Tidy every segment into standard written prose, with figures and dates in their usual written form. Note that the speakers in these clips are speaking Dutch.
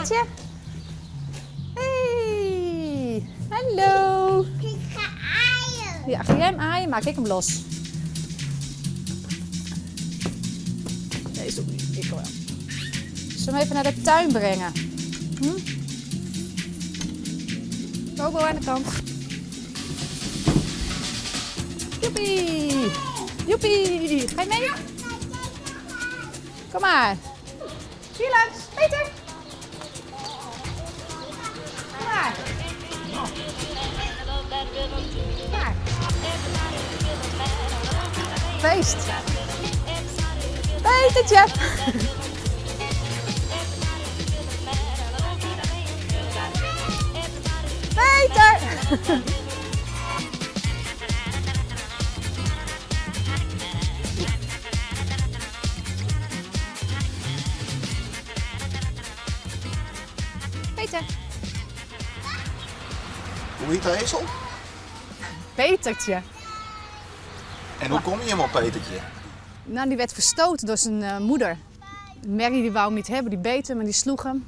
Petertje. Hey, hallo. Ik ga aaien. Ja, ga jij hem aaien? Maak ik hem los. Deze doe ik niet. Ik wel. Zullen we hem even naar de tuin brengen? Bobo aan de kant. Joepie. Joepie. Ga je mee? Kom maar. Hier langs. Peter. Kom maar. Daar. Feest. Petertje. Peter. Peter. Hoe heet de ezel? Petertje. En hoe kom je hem op, Petertje? Nou, die werd verstoten door zijn moeder. Mary die wou hem niet hebben, die beet hem en die sloeg hem.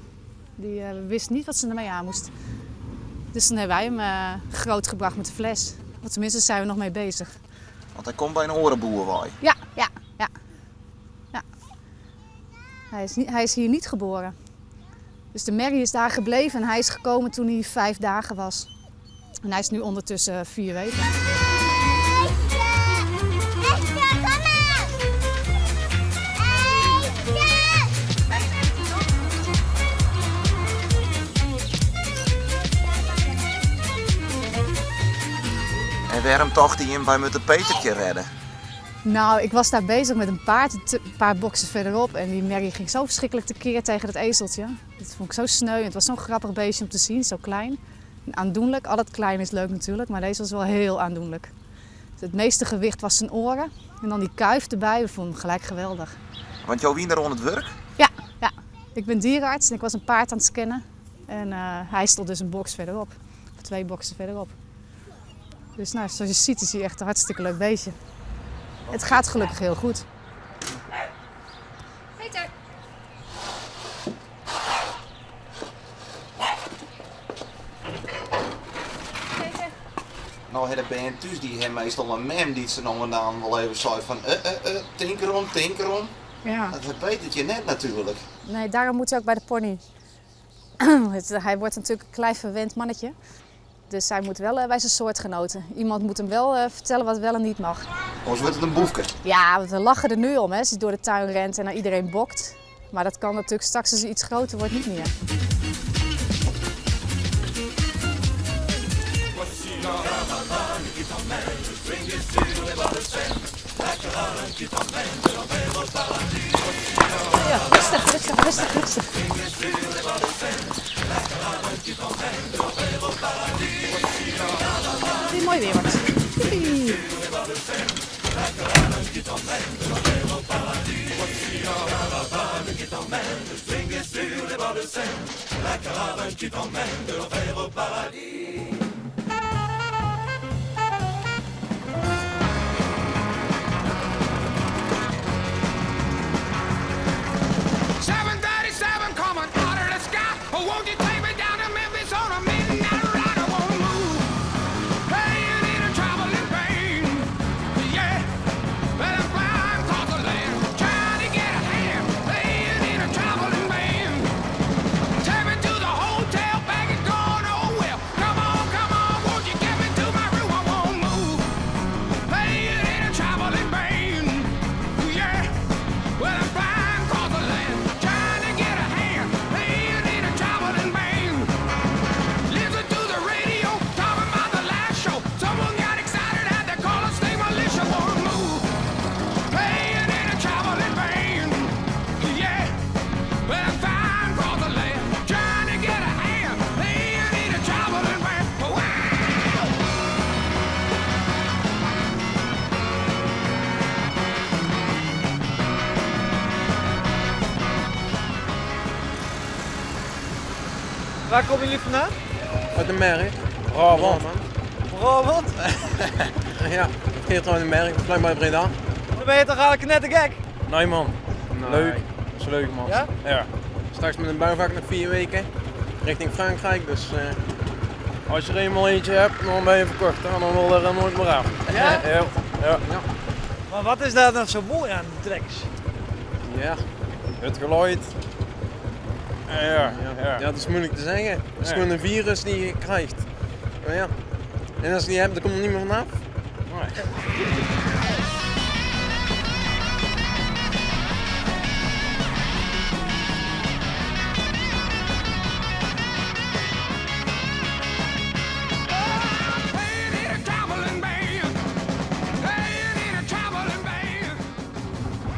Die wist niet wat ze ermee aan moest. Dus dan hebben wij hem grootgebracht met de fles. Want tenminste zijn we nog mee bezig. Want hij komt bij een orenboerwaai. Ja. Hij is hier niet geboren. Dus de Mary is daar gebleven en hij is gekomen toen hij 5 dagen was. En hij is nu ondertussen 4 weken. En waarom tocht hij hem bij met een Petertje redden? Nou, ik was daar bezig met een paard, een paar boksen verderop. En die Mary ging zo verschrikkelijk tekeer tegen het ezeltje. Dat vond ik zo sneu. Het was zo'n grappig beestje om te zien, zo klein. En aandoenlijk. Al het klein is leuk natuurlijk, maar deze was wel heel aandoenlijk. Het meeste gewicht was zijn oren. En dan die kuif erbij. We vonden hem gelijk geweldig. Want jou wien er onder het werk? Ja. Ik ben dierenarts en ik was een paard aan het scannen. En hij stond dus een box verderop. Of 2 boxen verderop. Dus nou, zoals je ziet is hij echt een hartstikke leuk beestje. Het gaat gelukkig heel goed. Peter. Peter. Nou, de band thuis die hebben meestal een mem die ze nog en dan wel even zei van tinker om. Ja. Dat heeft Petertje net natuurlijk. Nee, daarom moet hij ook bij de pony. Hij wordt natuurlijk een klein verwend mannetje. Dus hij moet wel bij zijn soortgenoten. Iemand moet hem wel vertellen wat wel en niet mag. Anders wordt het een boefke. Ja, we lachen er nu om, hè, als hij door de tuin rent en naar iedereen bokt. Maar dat kan natuurlijk straks als hij iets groter wordt niet meer. Ja, rustig. Die mooi weer wordt. Joepie. Waar komen jullie vandaan? Uit de Merk. Brabant. Brabant? Ja, het gaat gewoon in de Merk, vlak bij Breda. Dan ben je toch eigenlijk net te gek? Nee man, leuk. Dat is leuk man. Ja? Ja, Straks met een buivak nog 4 weken richting Frankrijk. Dus Als je er eenmaal eentje hebt, dan ben je verkocht. Hè? Dan wil er nooit meer af. Ja? Ja. Maar wat is daar dan zo mooi aan de trekkers? ja. Het geluid. Ja. Ja, dat is moeilijk te zeggen. Het is Ja. gewoon een virus die je krijgt. Maar ja. En als je die hebt, dan komt er niet meer vanaf.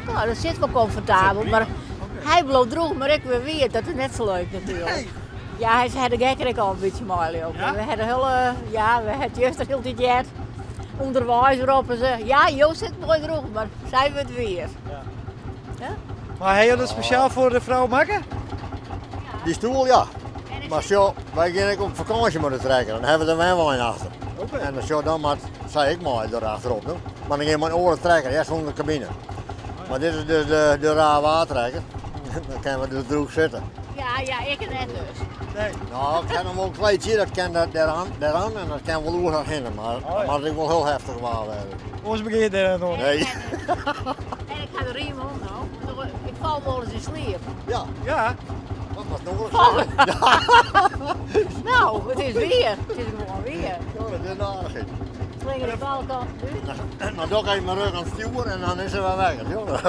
Nou, dat zit wel comfortabel, maar hij belooft droeg, maar ik weer. Dat is net zo leuk natuurlijk. Ja, hij had de gekker al een beetje mooi op. Ja? We hadden we hadden juist heel dit jaar onderwijs erop en ze. Ja, Joost zit mooi droeg, maar zijn we het weer. Maar hij had het speciaal voor de vrouw maken? Die stoel, ja. Maar zo, wij gaan ook op vakantie moeten trekken. Dan hebben we er wel een achter. En dan zo dan maar, zei ik maar erachterop doen. Maar dan gaan we een oren trekken, ja, zonder cabine. Maar dit is dus de raar watertrekker. Dan kunnen we dus droeg zitten. Ja, ik en net dus. Nee. Nou, ik heb hem wel een kleedje, dat kan daaraan en dat kan wel oer gaan maar dat is wel heel heftig waar werden. Ons begint er nog. Nee. En ik ga de riem om nou. Ik val wel eens in slaap. Ja, Ja. dat was nog Vallen. wel Nou, het is weer. Het is gewoon weer. Ja, dat is aardig. Slinger de balkant. Nou, dan ga ik mijn rug aan het stuwen en dan is ze wel weg. Jongen.